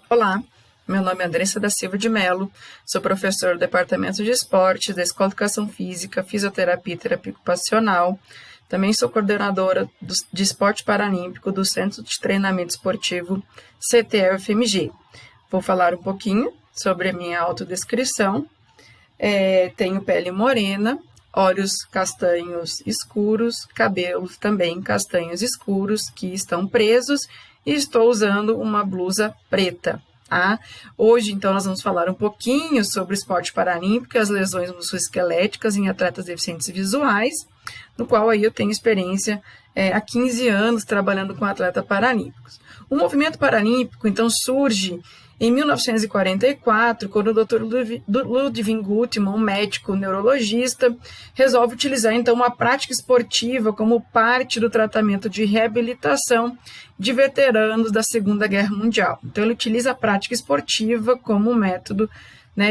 Olá, meu nome é Andressa da Silva de Mello, sou professora do Departamento de Esportes da Escola de Educação Física, Fisioterapia e Terapia Ocupacional. Também sou coordenadora de Esporte Paralímpico do Centro de Treinamento Esportivo CTE-UFMG. Vou falar um pouquinho sobre a minha autodescrição. Tenho pele morena, olhos castanhos escuros, cabelos também castanhos escuros que estão presos e estou usando uma blusa preta. Tá? Hoje, então, nós vamos falar um pouquinho sobre o esporte paralímpico e as lesões musculoesqueléticas em atletas deficientes visuais, no qual aí eu tenho experiência há 15 anos trabalhando com atletas paralímpicos. O movimento paralímpico, então, surge em 1944, quando o Dr. Ludwig Guttmann, um médico neurologista, resolve utilizar então uma prática esportiva como parte do tratamento de reabilitação de veteranos da Segunda Guerra Mundial. Então ele utiliza a prática esportiva como método,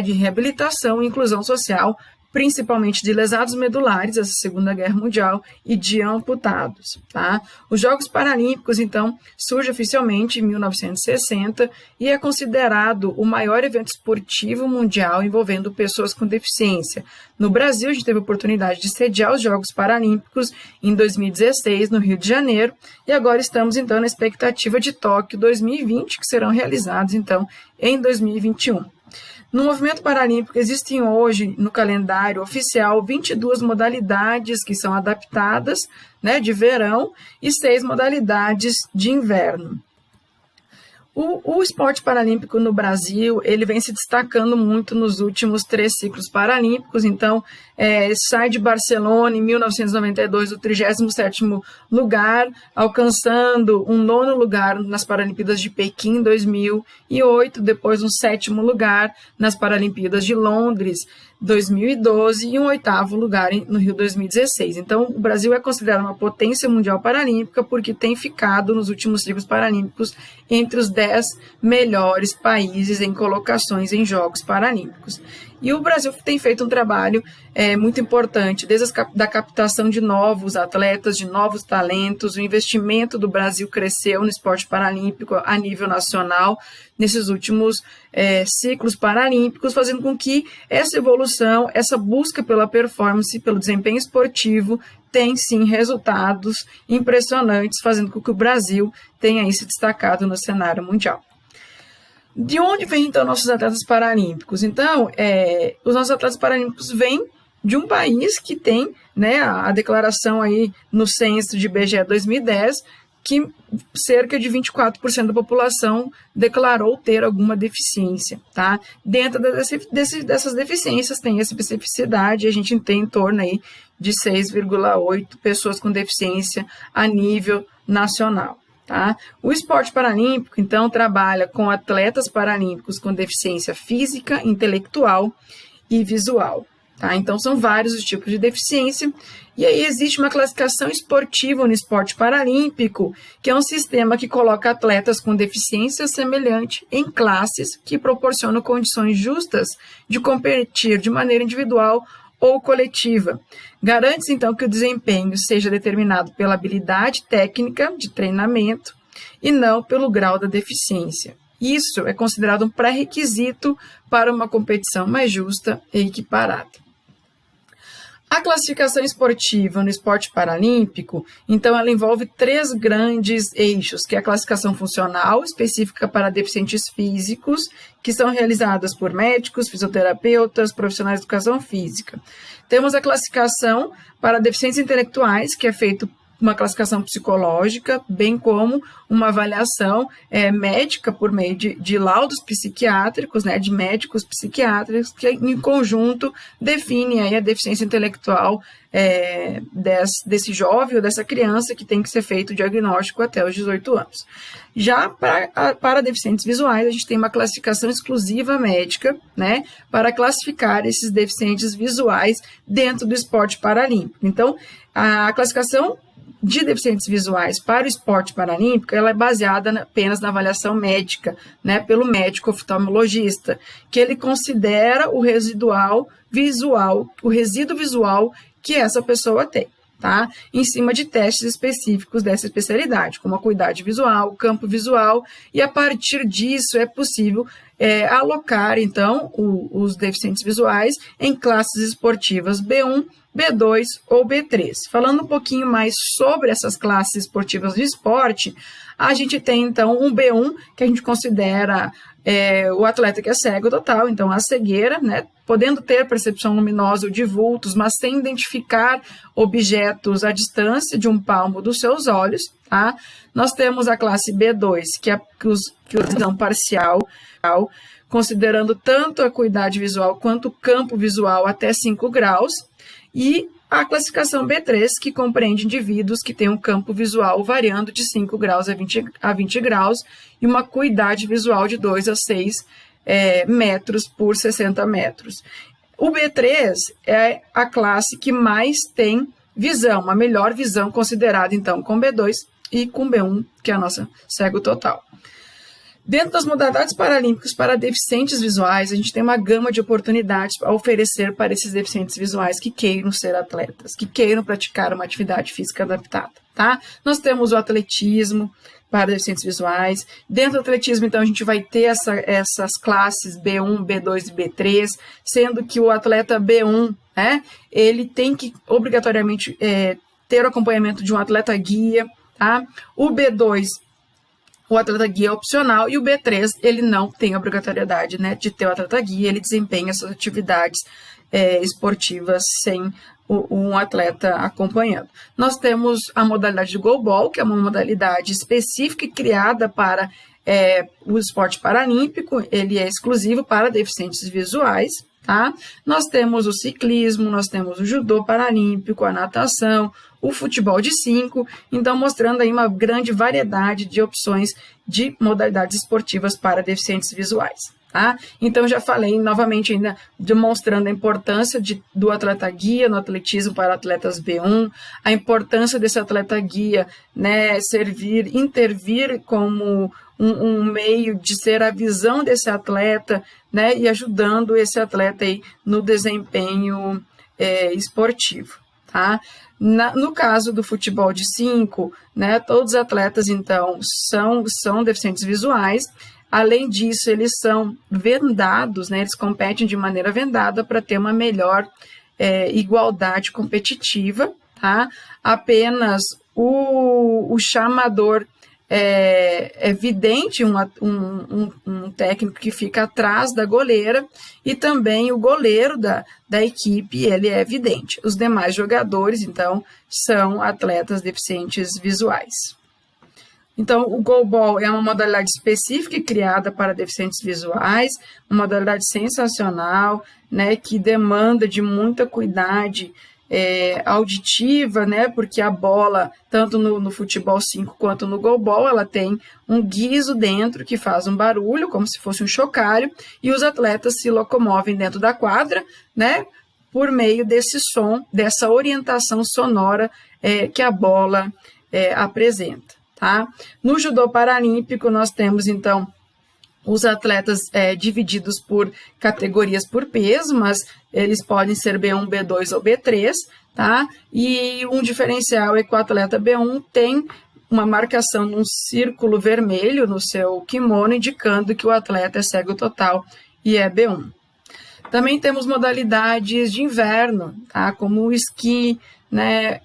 de reabilitação e inclusão social, principalmente de lesados medulares, essa Segunda Guerra Mundial, e de amputados. Tá? Os Jogos Paralímpicos, então, surge oficialmente em 1960 e é considerado o maior evento esportivo mundial envolvendo pessoas com deficiência. No Brasil, a gente teve a oportunidade de sediar os Jogos Paralímpicos em 2016, no Rio de Janeiro, e agora estamos, então, na expectativa de Tóquio 2020, que serão realizados, então, em 2021. No movimento paralímpico existem hoje no calendário oficial 22 modalidades que são adaptadas, de verão e 6 modalidades de inverno. O esporte paralímpico no Brasil, ele vem se destacando muito nos últimos 3 ciclos paralímpicos, então sai de Barcelona em 1992 o 37º lugar, alcançando um 9º lugar nas Paralimpíadas de Pequim em 2008, depois um 7º lugar nas Paralimpíadas de Londres 2012 e um 8º lugar no Rio 2016. Então, o Brasil é considerado uma potência mundial paralímpica porque tem ficado nos últimos ciclos paralímpicos entre os 10 melhores países em colocações em Jogos Paralímpicos. E o Brasil tem feito um trabalho muito importante, desde a captação de novos atletas, de novos talentos. O investimento do Brasil cresceu no esporte paralímpico a nível nacional nesses últimos ciclos paralímpicos, fazendo com que essa evolução, essa busca pela performance, pelo desempenho esportivo, tem sim resultados impressionantes, fazendo com que o Brasil tenha aí se destacado no cenário mundial. De onde vêm, então, nossos atletas paralímpicos? Então, os nossos atletas paralímpicos vêm de um país que tem a declaração aí no censo de IBGE 2010, que cerca de 24% da população declarou ter alguma deficiência. Tá? Dentro dessas deficiências tem a especificidade, a gente tem em torno aí de 6,8 pessoas com deficiência a nível nacional. Tá? O esporte paralímpico, então, trabalha com atletas paralímpicos com deficiência física, intelectual e visual. Tá? Então, são vários os tipos de deficiência, e aí existe uma classificação esportiva no esporte paralímpico, que é um sistema que coloca atletas com deficiência semelhante em classes que proporcionam condições justas de competir de maneira individual ou coletiva. Garante-se, então, que o desempenho seja determinado pela habilidade técnica de treinamento e não pelo grau da deficiência. Isso é considerado um pré-requisito para uma competição mais justa e equiparada. A classificação esportiva no esporte paralímpico, então, ela envolve 3 grandes eixos, que é a classificação funcional, específica para deficientes físicos, que são realizadas por médicos, fisioterapeutas, profissionais de educação física. Temos a classificação para deficientes intelectuais, que é feito uma classificação psicológica, bem como uma avaliação médica por meio de laudos psiquiátricos, de médicos psiquiátricos, que em conjunto definem aí a deficiência intelectual desse jovem ou dessa criança, que tem que ser feito o diagnóstico até os 18 anos. Já para deficientes visuais, a gente tem uma classificação exclusiva médica, para classificar esses deficientes visuais dentro do esporte paralímpico. Então, a classificação de deficientes visuais para o esporte paralímpico, ela é baseada apenas na avaliação médica, pelo médico oftalmologista, que ele considera o resíduo visual que essa pessoa tem. tá? Em cima de testes específicos dessa especialidade, como acuidade visual, campo visual, e a partir disso é possível alocar, então, os deficientes visuais em classes esportivas B1, B2 ou B3. Falando um pouquinho mais sobre essas classes esportivas de esporte, a gente tem, então, um B1, que a gente considera o atleta que é cego total, então a cegueira, né, podendo ter percepção luminosa ou de vultos, mas sem identificar objetos à distância de um palmo dos seus olhos, tá? Nós temos a classe B2, que é visão parcial, considerando tanto a acuidade visual quanto o campo visual até 5 graus, e a classificação B3, que compreende indivíduos que têm um campo visual variando de 5 graus a 20 graus e uma acuidade visual de 2 a 6 metros por 60 metros. O B3 é a classe que mais tem visão, uma melhor visão considerada, então, com B2 e com B1, que é a nossa cego total. Dentro das modalidades paralímpicas para deficientes visuais, a gente tem uma gama de oportunidades a oferecer para esses deficientes visuais que queiram ser atletas, que queiram praticar uma atividade física adaptada, tá? Nós temos o atletismo para deficientes visuais. Dentro do atletismo, então, a gente vai ter essas classes B1, B2 e B3, sendo que o atleta B1, né, ele tem que obrigatoriamente ter o acompanhamento de um atleta guia, tá? O B2, o atleta guia é opcional, e o B3, ele não tem obrigatoriedade, né, de ter o atleta guia, ele desempenha essas atividades esportivas sem um atleta acompanhando. Nós temos a modalidade de goalball, que é uma modalidade específica e criada para o esporte paralímpico, ele é exclusivo para deficientes visuais, tá? Nós temos o ciclismo, nós temos o judô paralímpico, a natação, o futebol de 5, então mostrando aí uma grande variedade de opções de modalidades esportivas para deficientes visuais, tá? Então já falei novamente ainda demonstrando a importância do atleta guia no atletismo para atletas B1, a importância desse atleta guia, né, intervir como um meio de ser a visão desse atleta, né, e ajudando esse atleta aí no desempenho esportivo, tá? No caso do futebol de 5, né, todos os atletas, então, são deficientes visuais. Além disso, eles são vendados, né, eles competem de maneira vendada para ter uma melhor igualdade competitiva, tá? Apenas o chamador é vidente, um técnico que fica atrás da goleira, e também o goleiro da equipe, ele é vidente. Os demais jogadores, então, são atletas deficientes visuais. Então, o goalball é uma modalidade específica e criada para deficientes visuais, uma modalidade sensacional, né, que demanda de muita acuidade auditiva, né, porque a bola, tanto no futebol 5 quanto no goalball, ela tem um guiso dentro que faz um barulho, como se fosse um chocalho, e os atletas se locomovem dentro da quadra, né, por meio desse som, dessa orientação sonora que a bola apresenta, tá? No judô paralímpico, nós temos, então, os atletas divididos por categorias por peso, mas eles podem ser B1, B2 ou B3, tá? E um diferencial é que o atleta B1 tem uma marcação num círculo vermelho no seu kimono, indicando que o atleta é cego total e é B1. Também temos modalidades de inverno, tá? Como o esqui, né?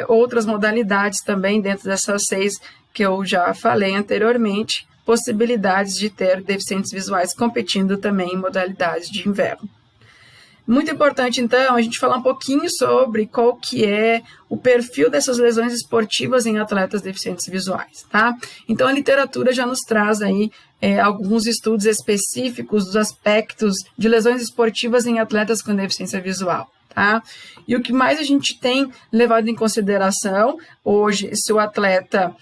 Outras modalidades também dentro dessas 6 que eu já falei anteriormente, possibilidades de ter deficientes visuais competindo também em modalidades de inverno. Muito importante, então, a gente falar um pouquinho sobre qual que é o perfil dessas lesões esportivas em atletas deficientes visuais, tá? Então, a literatura já nos traz aí alguns estudos específicos dos aspectos de lesões esportivas em atletas com deficiência visual, tá? E o que mais a gente tem levado em consideração hoje, se o atleta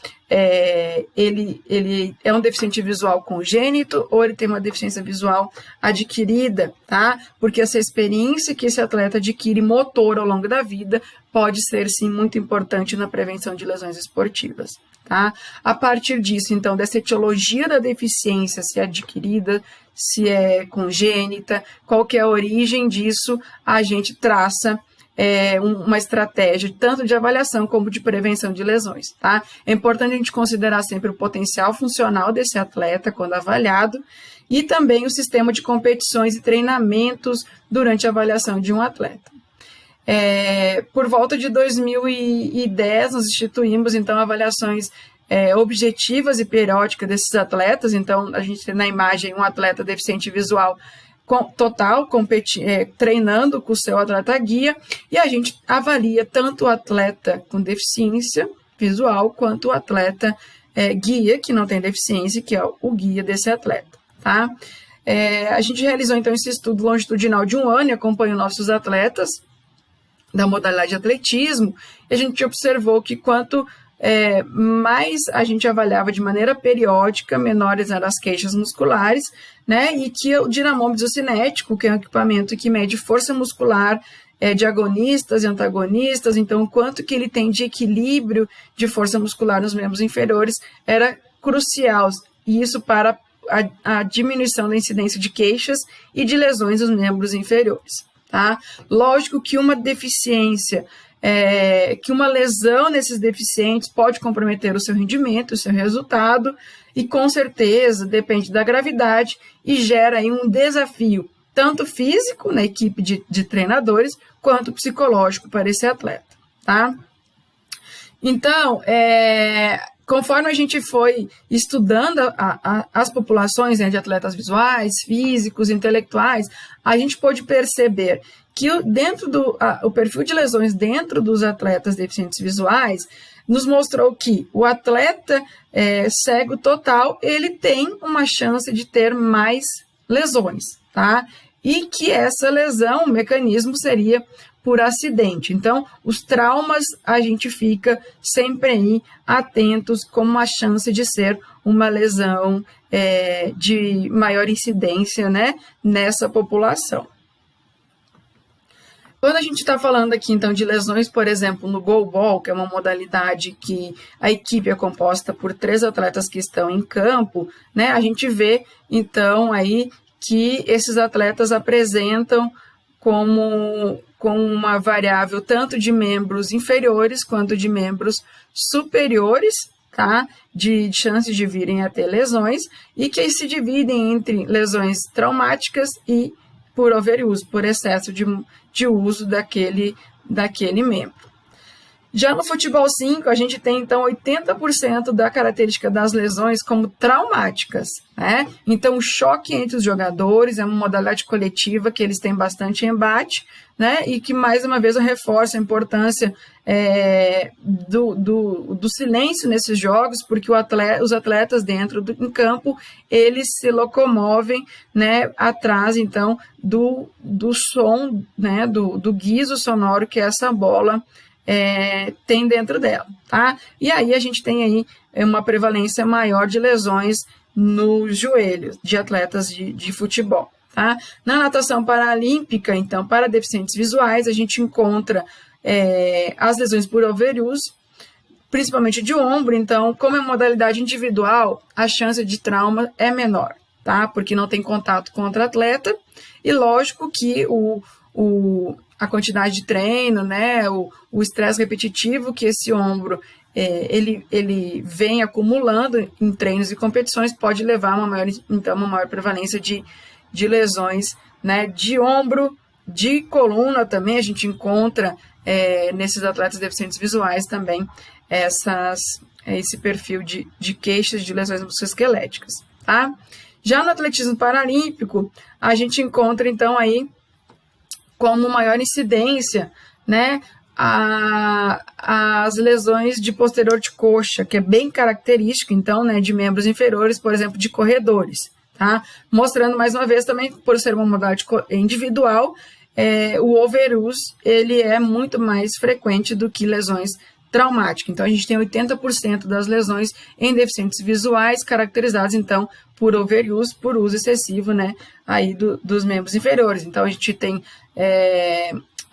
ele é um deficiente visual congênito ou ele tem uma deficiência visual adquirida, tá? Porque essa experiência que esse atleta adquire motor ao longo da vida pode ser, sim, muito importante na prevenção de lesões esportivas, tá? A partir disso, então, dessa etiologia da deficiência, se é adquirida, se é congênita, qual que é a origem disso, a gente traça uma estratégia tanto de avaliação como de prevenção de lesões, tá? É importante a gente considerar sempre o potencial funcional desse atleta quando avaliado e também o sistema de competições e treinamentos durante a avaliação de um atleta. Por volta de 2010, nós instituímos, então, avaliações objetivas e periódicas desses atletas. Então, a gente tem na imagem um atleta deficiente visual total, treinando com o seu atleta guia, e a gente avalia tanto o atleta com deficiência visual, quanto o atleta guia, que não tem deficiência, que é o guia desse atleta, tá? A gente realizou, então, esse estudo longitudinal de 1 ano e acompanhou nossos atletas da modalidade de atletismo, e a gente observou que quanto mais a gente avaliava de maneira periódica, menores eram as queixas musculares, né, e que o dinamômetro cinético, que é um equipamento que mede força muscular de agonistas e antagonistas, então quanto que ele tem de equilíbrio de força muscular nos membros inferiores, era crucial, e isso para a diminuição da incidência de queixas e de lesões nos membros inferiores, tá? Lógico que uma deficiência, que uma lesão nesses deficientes pode comprometer o seu rendimento, o seu resultado, e com certeza depende da gravidade e gera aí um desafio, tanto físico na equipe de treinadores, quanto psicológico para esse atleta, tá? Então, conforme a gente foi estudando as populações, né, de atletas visuais, físicos, intelectuais, a gente pôde perceber que o perfil de lesões dentro dos atletas deficientes visuais nos mostrou que o atleta cego total, ele tem uma chance de ter mais lesões, tá? E que essa lesão, o mecanismo seria por acidente. Então, os traumas, a gente fica sempre aí atentos com uma chance de ser uma lesão de maior incidência, né, nessa população. Quando a gente está falando aqui, então, de lesões, por exemplo, no goalball, que é uma modalidade que a equipe é composta por 3 atletas que estão em campo, né, a gente vê, então, aí que esses atletas apresentam como uma variável tanto de membros inferiores quanto de membros superiores, tá? De chances de virem a ter lesões, e que se dividem entre lesões traumáticas e por overuse, por excesso de uso daquele membro. Já no futebol 5, a gente tem, então, 80% da característica das lesões como traumáticas, né? Então, o choque entre os jogadores é uma modalidade coletiva que eles têm bastante embate, né? E que, mais uma vez, eu reforço a importância do silêncio nesses jogos, porque os atletas dentro em campo, eles se locomovem, né, atrás, então, do som, né, do guizo sonoro que essa bola tem dentro dela, tá? E aí a gente tem aí uma prevalência maior de lesões nos joelhos de atletas de futebol, tá? Na natação paralímpica, então, para deficientes visuais, a gente encontra as lesões por overuse, principalmente de ombro. Então, como é modalidade individual, a chance de trauma é menor, tá? Porque não tem contato com outro atleta, e lógico que a quantidade de treino, né, o estresse repetitivo que esse ombro ele vem acumulando em treinos e competições pode levar a uma maior prevalência de lesões, né, de ombro, de coluna também. A gente encontra nesses atletas deficientes visuais também esse perfil de queixas de lesões musculoesqueléticas, tá? Já no atletismo paralímpico, a gente encontra, então, aí como maior incidência, né, as lesões de posterior de coxa, que é bem característico, então, né, de membros inferiores, por exemplo, de corredores, tá? Mostrando, mais uma vez, também, por ser uma modalidade individual, o overuse, ele é muito mais frequente do que lesões traumáticas. Então, a gente tem 80% das lesões em deficientes visuais caracterizadas, então, por overuse, por uso excessivo, né, aí dos membros inferiores. Então, a gente tem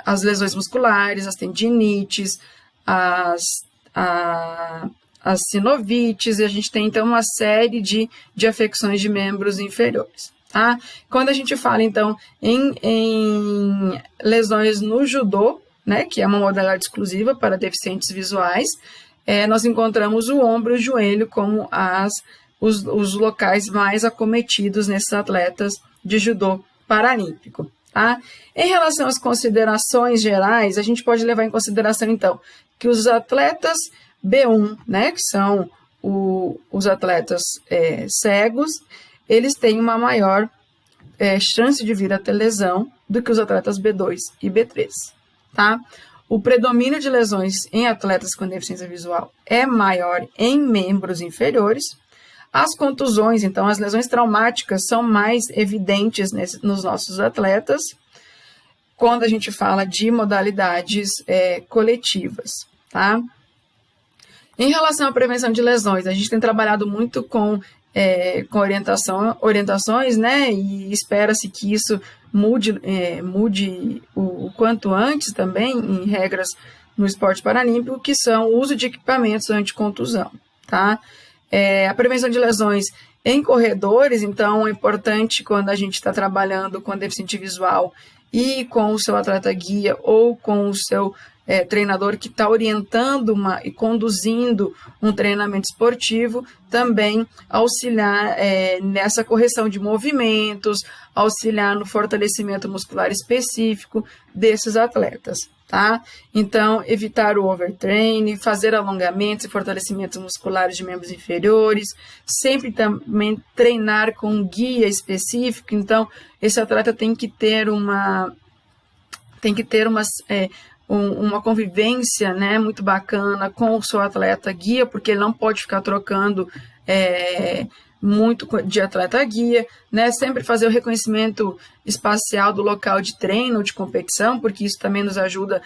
as lesões musculares, as tendinites, as sinovites, e a gente tem, então, uma série de afecções de membros inferiores, tá? Quando a gente fala, então, em lesões no judô, né, que é uma modalidade exclusiva para deficientes visuais, nós encontramos o ombro e o joelho como os locais mais acometidos nesses atletas de judô paralímpico. Tá? Em relação às considerações gerais, a gente pode levar em consideração, então, que os atletas B1, né, que são os atletas cegos, eles têm uma maior chance de vir a ter lesão do que os atletas B2 e B3. Tá? O predomínio de lesões em atletas com deficiência visual é maior em membros inferiores. As contusões, então, as lesões traumáticas são mais evidentes nos nossos atletas quando a gente fala de modalidades coletivas, tá? Em relação à prevenção de lesões, a gente tem trabalhado muito com orientações, né? E espera-se que isso mude o quanto antes também em regras no esporte paralímpico, que são o uso de equipamentos anticontusão, tá? A prevenção de lesões em corredores, então é importante quando a gente está trabalhando com deficiente visual e com o seu atleta guia ou com o seu treinador que está orientando e conduzindo um treinamento esportivo, também auxiliar nessa correção de movimentos, auxiliar no fortalecimento muscular específico desses atletas. Tá? Então, evitar o overtraining, fazer alongamentos e fortalecimentos musculares de membros inferiores, sempre também treinar com um guia específico. Então, esse atleta tem que ter uma convivência, né, muito bacana com o seu atleta guia, porque ele não pode ficar trocando muito de atleta guia, né? Sempre fazer o reconhecimento espacial do local de treino, de competição, porque isso também nos ajuda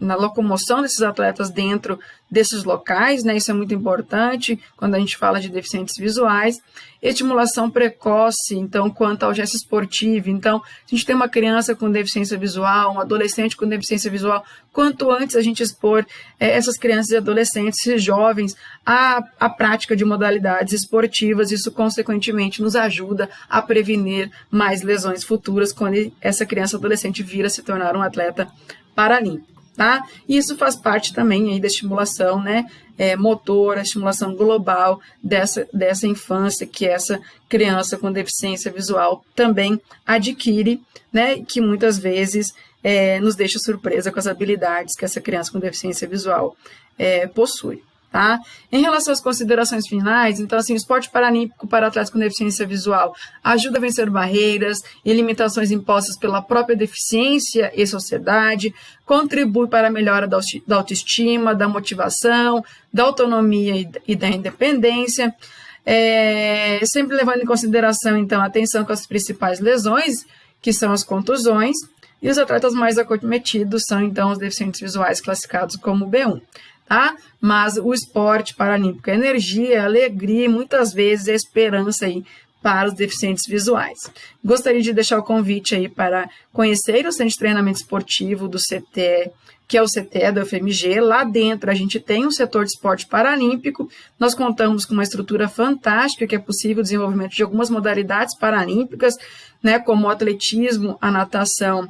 na locomoção desses atletas dentro desses locais, né? Isso é muito importante quando a gente fala de deficientes visuais. Estimulação precoce, então, quanto ao gesto esportivo. Então, se a gente tem uma criança com deficiência visual, um adolescente com deficiência visual, quanto antes a gente expor essas crianças e adolescentes, esses jovens, à prática de modalidades esportivas, isso, consequentemente, nos ajuda a prevenir mais lesões futuras quando essa criança ou adolescente vir a se tornar um atleta paralímpico. Tá? E isso faz parte também aí da estimulação, né, motora, estimulação global dessa infância que essa criança com deficiência visual também adquire, né, que muitas vezes nos deixa surpresa com as habilidades que essa criança com deficiência visual possui. Tá? Em relação às considerações finais, então, assim, o esporte paralímpico para atletas com deficiência visual ajuda a vencer barreiras e limitações impostas pela própria deficiência e sociedade, contribui para a melhora da autoestima, da motivação, da autonomia e da independência, sempre levando em consideração, então, a atenção com as principais lesões, que são as contusões, e os atletas mais acometidos são, então, os deficientes visuais classificados como B1. Tá? Mas o esporte paralímpico é energia, alegria e muitas vezes é esperança aí para os deficientes visuais. Gostaria de deixar o convite aí para conhecer o Centro de Treinamento Esportivo do CTE, que é o CTE da UFMG. Lá dentro a gente tem um setor de esporte paralímpico, nós contamos com uma estrutura fantástica que é possível o desenvolvimento de algumas modalidades paralímpicas, né, como o atletismo, a natação,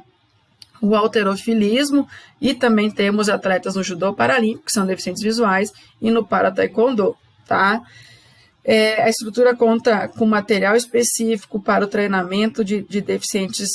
o halterofilismo, e também temos atletas no judô paralímpico, que são deficientes visuais, e no para-taekwondo, tá? A estrutura conta com material específico para o treinamento de deficientes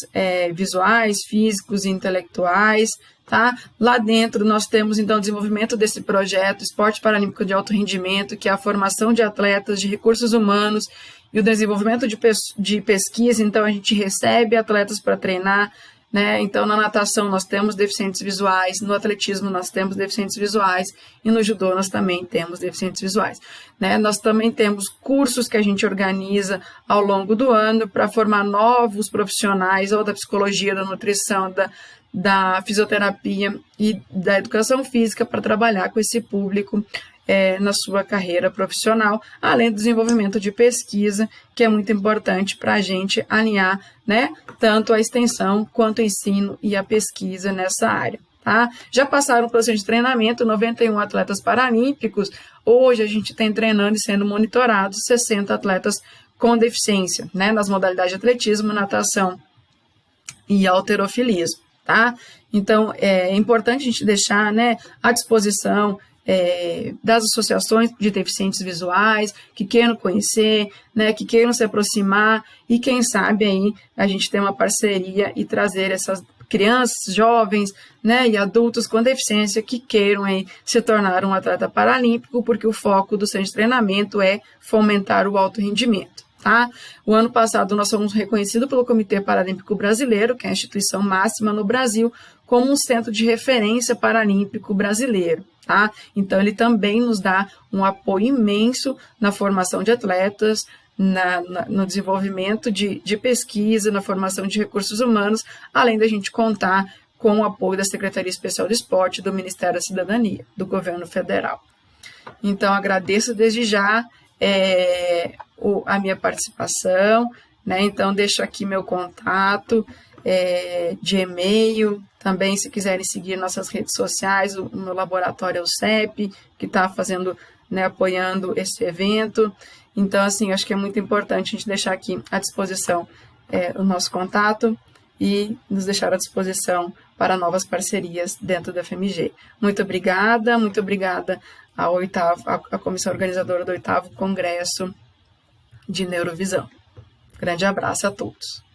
visuais, físicos e intelectuais, tá? Lá dentro nós temos, então, o desenvolvimento desse projeto Esporte Paralímpico de Alto Rendimento, que é a formação de atletas, de recursos humanos e o desenvolvimento de pesquisa. Então, a gente recebe atletas para treinar, né? Então, na natação nós temos deficientes visuais, no atletismo nós temos deficientes visuais e no judô nós também temos deficientes visuais, né? Nós também temos cursos que a gente organiza ao longo do ano para formar novos profissionais, ou da psicologia, da nutrição, da fisioterapia e da educação física, para trabalhar com esse público na sua carreira profissional, além do desenvolvimento de pesquisa, que é muito importante para a gente alinhar, né, tanto a extensão quanto o ensino e a pesquisa nessa área. Tá? Já passaram pelo centro de treinamento 91 atletas paralímpicos, hoje a gente tem treinando e sendo monitorados 60 atletas com deficiência, né, nas modalidades de atletismo, natação e halterofilismo. tá? Então, é importante a gente deixar, né, à disposição das associações de deficientes visuais, que queiram conhecer, né, que queiram se aproximar, e quem sabe aí a gente ter uma parceria e trazer essas crianças, jovens, né, e adultos com deficiência que queiram aí se tornar um atleta paralímpico, porque o foco do centro de treinamento é fomentar o alto rendimento. Tá? O ano passado nós fomos reconhecidos pelo Comitê Paralímpico Brasileiro, que é a instituição máxima no Brasil, como um centro de referência paralímpico brasileiro. Tá? Então ele também nos dá um apoio imenso na formação de atletas, no desenvolvimento de pesquisa, na formação de recursos humanos, além da gente contar com o apoio da Secretaria Especial de Esporte, do Ministério da Cidadania, do Governo Federal. Então agradeço desde já a minha participação, né? Então deixo aqui meu contato de e-mail, também se quiserem seguir nossas redes sociais, o meu laboratório é o CEP, que está fazendo, né, apoiando esse evento. Então, assim, acho que é muito importante a gente deixar aqui à disposição o nosso contato e nos deixar à disposição para novas parcerias dentro da FMG. Muito obrigada à comissão organizadora do 8º Congresso de Neurovisão. Grande abraço a todos.